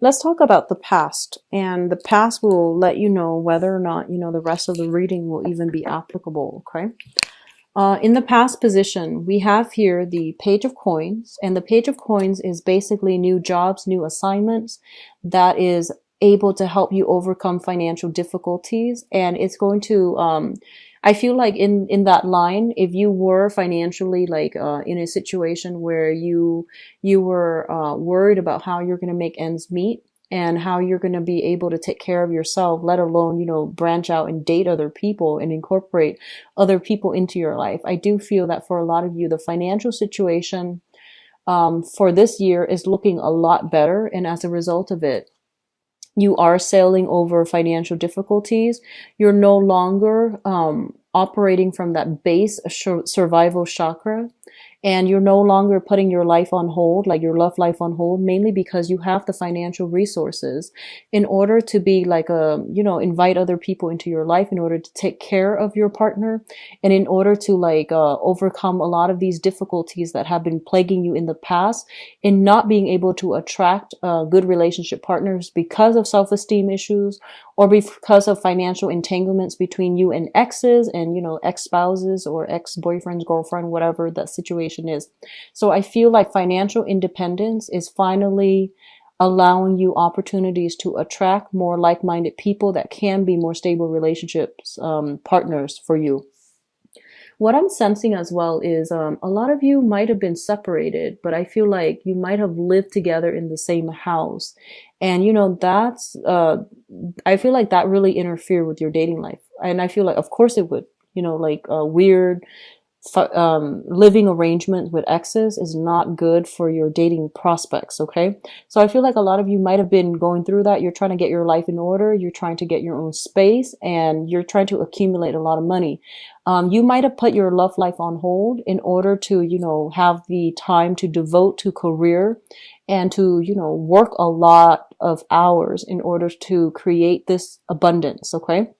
let's talk about the past, and the past will let you know whether or not, the rest of the reading will even be applicable, okay? In the past position, we have here the Page of Coins, and the Page of Coins is basically new jobs, new assignments that is able to help you overcome financial difficulties. And it's going to, I feel like in that line, if you were financially like in a situation where you were worried about how you're going to make ends meet, and how you're going to be able to take care of yourself, let alone, branch out and date other people and incorporate other people into your life. I do feel that for a lot of you, the financial situation for this year is looking a lot better. And as a result of it, you are sailing over financial difficulties. You're no longer operating from that base survival chakra. And you're no longer putting your life on hold, like your love life on hold, mainly because you have the financial resources in order to be like invite other people into your life, in order to take care of your partner, and in order to overcome a lot of these difficulties that have been plaguing you in the past, in not being able to attract good relationship partners because of self-esteem issues, or because of financial entanglements between you and exes and, ex-spouses or ex-boyfriends, girlfriend, whatever that situation is. So I feel like financial independence is finally allowing you opportunities to attract more like-minded people that can be more stable relationships, partners for you. What I'm sensing as well is a lot of you might have been separated, but I feel like you might have lived together in the same house. And, that's, I feel like that really interfered with your dating life. And I feel like, of course it would, weird, living arrangements with exes is not good for your dating prospects. Okay. So I feel like a lot of you might have been going through that. You're trying to get your life in order. You're trying to get your own space, and you're trying to accumulate a lot of money. You might have put your love life on hold in order to, have the time to devote to career and to, work a lot of hours in order to create this abundance. Okay.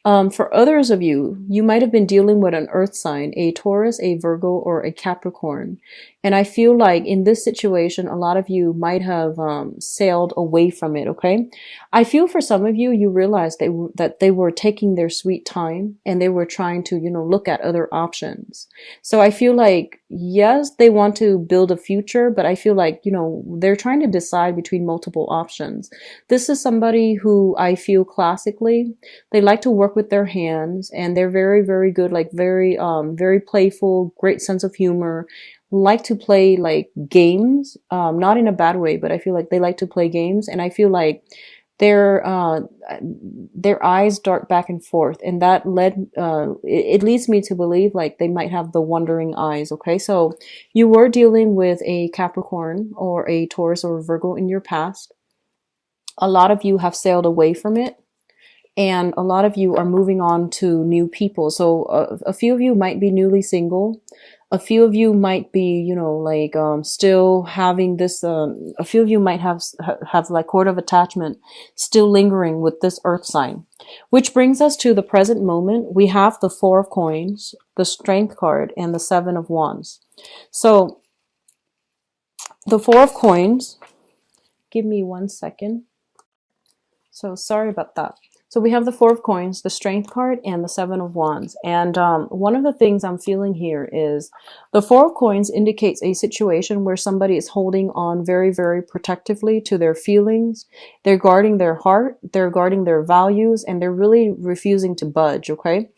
For others of you, you might have been dealing with an earth sign, a Taurus, a Virgo, or a Capricorn. And I feel like in this situation, a lot of you might have sailed away from it, okay? I feel for some of you, you realized that they were taking their sweet time, and they were trying to, look at other options. So I feel like, yes, they want to build a future, but I feel like, they're trying to decide between multiple options. This is somebody who I feel classically, they like to work with their hands, and they're very, very good, like very playful, great sense of humor, like to play like games, not in a bad way, but I feel like they like to play games. And I feel like their eyes dart back and forth, and that it leads me to believe like they might have the wandering eyes. Okay, so you were dealing with a Capricorn or a Taurus or a Virgo in your past. A lot of you have sailed away from it, and a lot of you are moving on to new people. So a few of you might be newly single. A few of you might be, still having this, a few of you might have like cord of attachment still lingering with this earth sign, which brings us to the present moment. We have the Four of Coins, the Strength card, and the Seven of Wands. So the Four of Coins, give me 1 second. So sorry about that. So we have the Four of Coins, the Strength card, and the Seven of Wands. And one of the things I'm feeling here is the Four of Coins indicates a situation where somebody is holding on very, very protectively to their feelings. They're guarding their heart, they're guarding their values, and they're really refusing to budge, okay?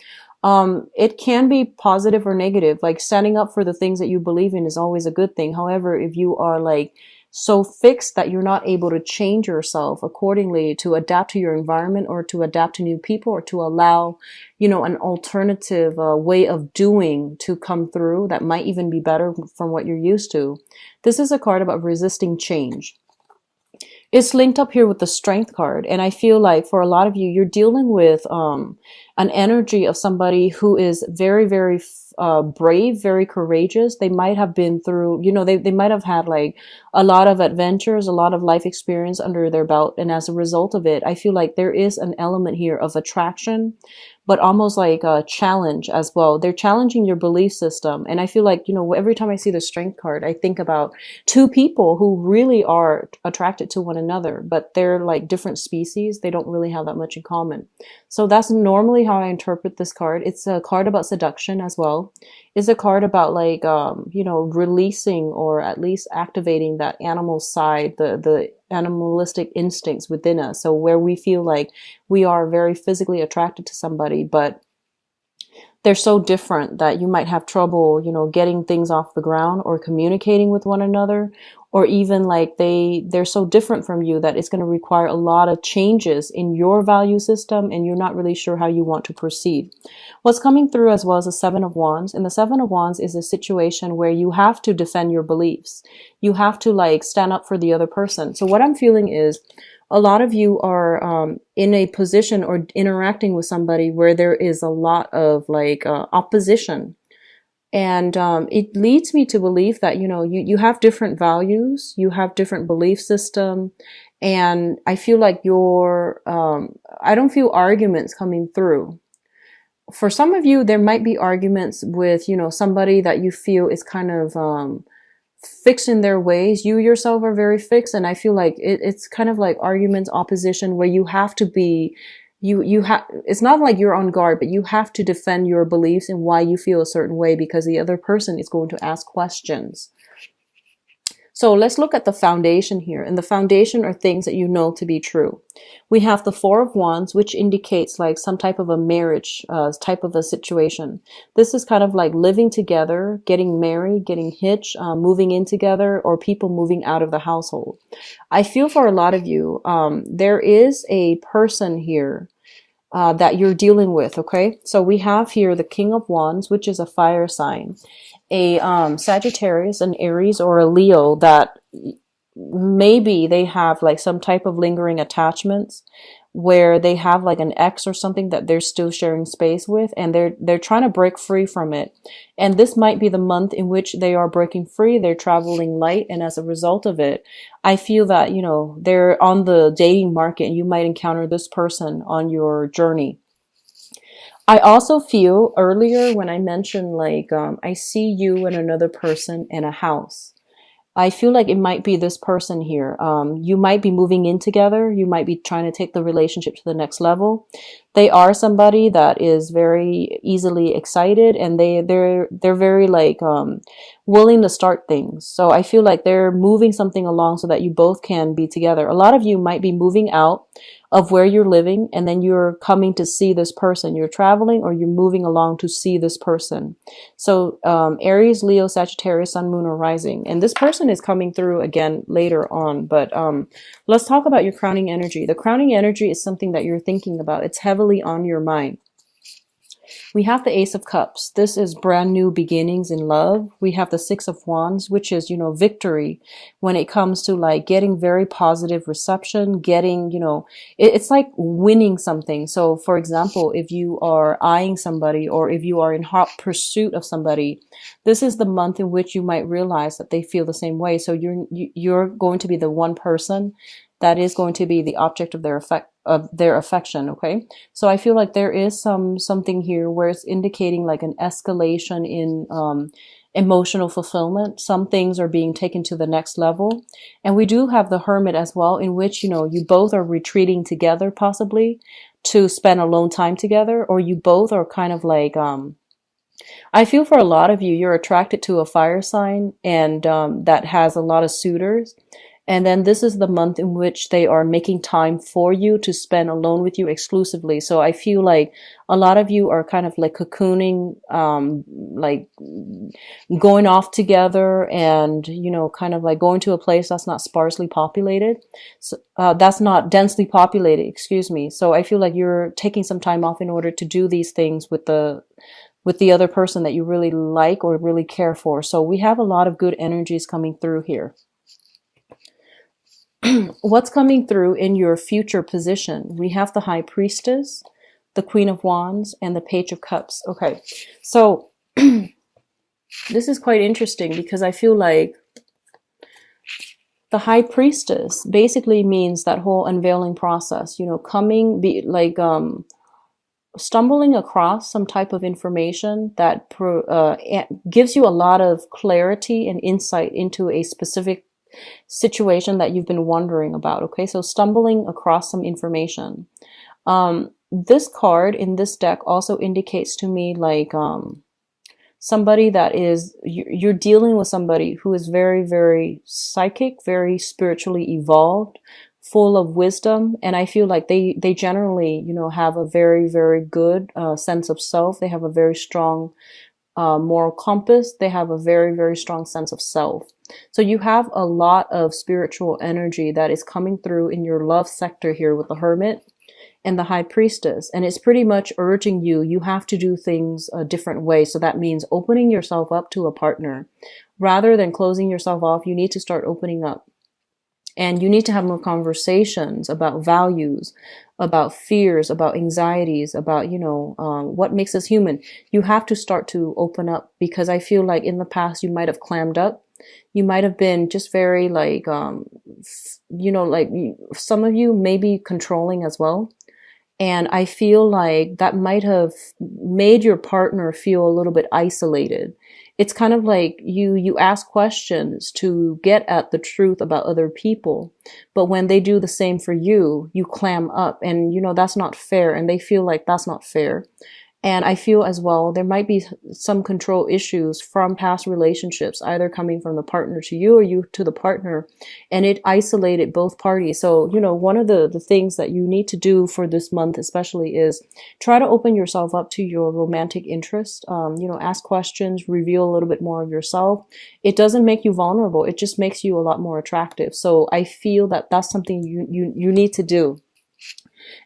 It can be positive or negative. Like standing up for the things that you believe in is always a good thing. However, if you are like so fixed that you're not able to change yourself accordingly to adapt to your environment, or to adapt to new people, or to allow, an alternative way of doing to come through that might even be better from what you're used to. This is a card about resisting change. It's linked up here with the Strength card. And I feel like for a lot of you, you're dealing with an energy of somebody who is very, very brave, very courageous. They might have been through, you know, they might have had like a lot of adventures, a lot of life experience under their belt. And as a result of it, I feel like there is an element here of attraction, but almost like a challenge as well. They're challenging your belief system. And I feel like, you know, every time I see the strength card, I think about two people who really are attracted to one another, but they're like different species. They don't really have that much in common. So that's normally how I interpret this card. It's a card about seduction as well. It's a card about like, you know, releasing or at least activating that animal side, the animalistic instincts within us. So where we feel like we are very physically attracted to somebody, but they're so different that you might have trouble, you know, getting things off the ground or communicating with one another, or even like they're so different from you that it's going to require a lot of changes in your value system, and you're not really sure how you want to proceed. What's coming through as well as the Seven of Wands, and the Seven of Wands is a situation where you have to defend your beliefs. You have to like stand up for the other person. So what I'm feeling is a lot of you are in a position or interacting with somebody where there is a lot of like opposition. And it leads me to believe that, you know, you have different values, you have different belief system. And I feel like I don't feel arguments coming through. For some of you, there might be arguments with, you know, somebody that you feel is kind of fixed in their ways. You yourself are very fixed, and I feel like it's kind of like arguments, opposition, where you have to be, you have, it's not like you're on guard, but you have to defend your beliefs and why you feel a certain way, because the other person is going to ask questions. So let's look at the foundation here. And the foundation are things that you know to be true. We have the Four of Wands, which indicates like some type of a marriage, type of a situation. This is kind of like living together, getting married, getting hitched, moving in together, or people moving out of the household. I feel for a lot of you, there is a person here that you're dealing with, okay? So we have here the King of Wands, which is a fire sign. A Sagittarius, an Aries, or a Leo that maybe they have like some type of lingering attachments where they have like an ex or something that they're still sharing space with, and they're trying to break free from it. And this might be the month in which they are breaking free. They're traveling light, and as a result of it, I feel that, you know, they're on the dating market and you might encounter this person on your journey. I also feel earlier when I mentioned like I see you and another person in a house. I feel like it might be this person here. You might be moving in together. You might be trying to take the relationship to the next level. They are somebody that is very easily excited, and they're very like willing to start things. So I feel like they're moving something along so that you both can be together. A lot of you might be moving out of where you're living, and then you're coming to see this person. You're traveling or you're moving along to see this person. So Aries, Leo, Sagittarius, Sun, Moon, or Rising. And this person is coming through again later on. But let's talk about your crowning energy. The crowning energy is something that you're thinking about. It's heavily on your mind. We have the Ace of Cups. This is brand new beginnings in love. We have the Six of Wands, which is, you know, victory when it comes to like getting very positive reception, getting, you know, it's like winning something. So for example, if you are eyeing somebody or if you are in hot pursuit of somebody, this is the month in which you might realize that they feel the same way. So you're going to be the one person that is going to be the object of their affection. Okay. So I feel like there is something here where it's indicating like an escalation in, emotional fulfillment. Some things are being taken to the next level. And we do have the Hermit as well, in which, you know, you both are retreating together possibly to spend alone time together, or you both are kind of like, I feel for a lot of you, you're attracted to a fire sign, and that has a lot of suitors. And then this is the month in which they are making time for you to spend alone with you exclusively. So I feel like a lot of you are kind of like cocooning, like going off together and, you know, kind of like going to a place that's not sparsely populated. So, that's not densely populated, excuse me. So I feel like you're taking some time off in order to do these things with the other person that you really like or really care for. So we have a lot of good energies coming through here. What's coming through in your future position? We have the High Priestess, the Queen of Wands, and the Page of Cups. Okay, so This is quite interesting because I feel like the high priestess basically means that whole unveiling process, you know, stumbling across some type of information that gives you a lot of clarity and insight into a specific situation that you've been wondering about. Okay, so stumbling across some information. This card in this deck also indicates to me like somebody that is, you're dealing with somebody who is very, very psychic, very spiritually evolved, full of wisdom. And I feel like they generally, you know, have a very, very good sense of self. They have a very strong moral compass. They have a very, very strong sense of self. So you have a lot of spiritual energy that is coming through in your love sector here with the Hermit and the High Priestess. And it's pretty much urging you have to do things a different way. So that means opening yourself up to a partner. Rather than closing yourself off, you need to start opening up. And you need to have more conversations about values, about fears, about anxieties, about, you know, what makes us human. You have to start to open up, because I feel like in the past you might have clammed up. You might have been just very like, you know, like some of you may be controlling as well. And I feel like that might have made your partner feel a little bit isolated. It's kind of like you ask questions to get at the truth about other people. But when they do the same for you, you clam up, and you know, that's not fair. And they feel like that's not fair. And I feel as well, there might be some control issues from past relationships, either coming from the partner to you or you to the partner, and it isolated both parties. So, you know, one of the things that you need to do for this month especially is try to open yourself up to your romantic interest. You know, ask questions, reveal a little bit more of yourself. It doesn't make you vulnerable. It just makes you a lot more attractive. So I feel that that's something you need to do.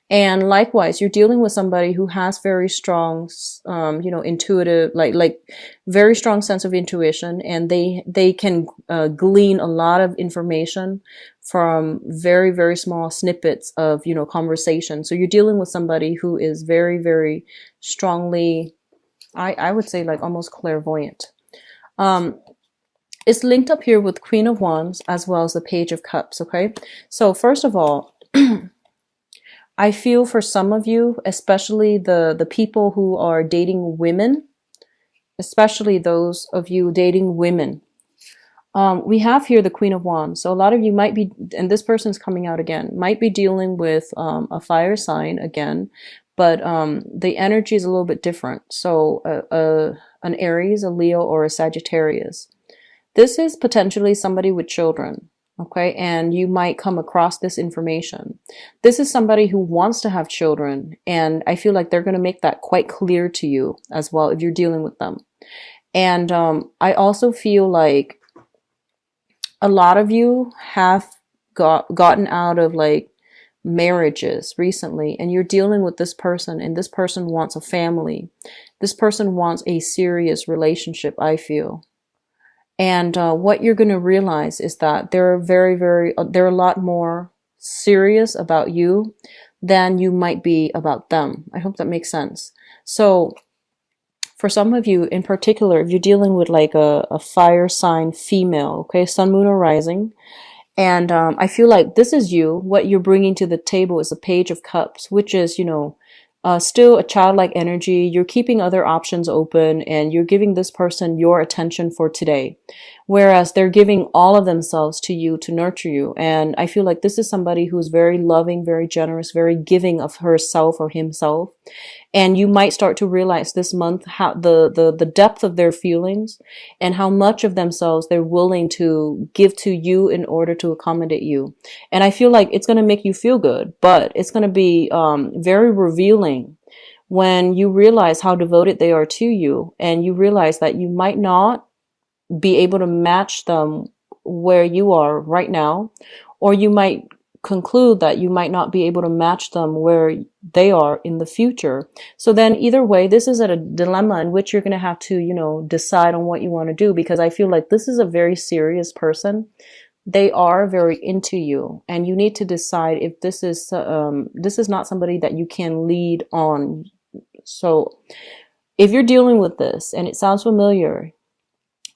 And likewise, you're dealing with somebody who has very strong, you know, intuitive, like very strong sense of intuition, and they can glean a lot of information from very, very small snippets of, you know, conversation. So you're dealing with somebody who is very, very strongly, I would say like almost clairvoyant. It's linked up here with Queen of Wands as well as the Page of Cups. Okay. So first of all, I feel for some of you, especially the people who are dating women, especially those of you dating women. We have here the Queen of Wands. So a lot of you might be, and this person's coming out again, might be dealing with a fire sign again, but the energy is a little bit different. So an Aries, a Leo, or a Sagittarius. This is potentially somebody with children. Okay, and you might come across this information. This is somebody who wants to have children, and I feel like they're going to make that quite clear to you as well if you're dealing with them. And I also feel like a lot of you have gotten out of like marriages recently, and you're dealing with this person, and this person wants a family. This person wants a serious relationship, I feel. And what you're going to realize is that they're they're a lot more serious about you than you might be about them. I hope that makes sense. So for some of you in particular, if you're dealing with like a fire sign female, okay, sun, moon, or rising, and I feel like this is you, what you're bringing to the table is a Page of Cups, which is, you know, still a childlike energy. You're keeping other options open, and you're giving this person your attention for today. Whereas they're giving all of themselves to you to nurture you. And I feel like this is somebody who's very loving, very generous, very giving of herself or himself. And you might start to realize this month how the depth of their feelings and how much of themselves they're willing to give to you in order to accommodate you. And I feel like it's going to make you feel good, but it's going to be very revealing when you realize how devoted they are to you, and you realize that you might not be able to match them where you are right now, or you might conclude that you might not be able to match them where they are in the future. So then either way, this is at a dilemma in which you're going to have to, you know, decide on what you want to do, because I feel like this is a very serious person. They are very into you, and you need to decide if this is not somebody that you can lead on. So If you're dealing with this and it sounds familiar,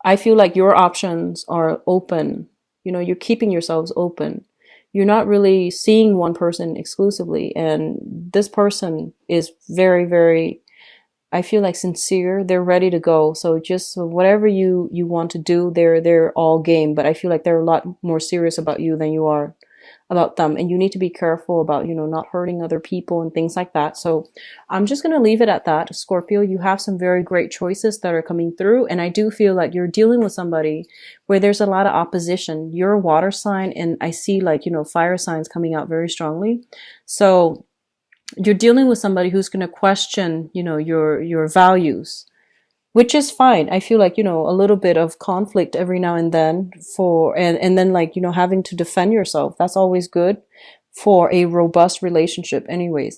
I feel like your options are open. You know, you're keeping yourselves open. You're not really seeing one person exclusively. And this person is very, very, I feel like, sincere. They're ready to go. So just whatever you want to do, they're all game. But I feel like they're a lot more serious about you than you are about them, and you need to be careful about, you know, not hurting other people and things like that. So I'm just going to leave it at that. Scorpio, you have some very great choices that are coming through, and I do feel like you're dealing with somebody where there's a lot of opposition. You're a water sign, and I see, like, you know, fire signs coming out very strongly. So you're dealing with somebody who's going to question, you know, your values, which is fine. I feel like, you know, a little bit of conflict every now and then and then, like, you know, having to defend yourself. That's always good for a robust relationship anyways.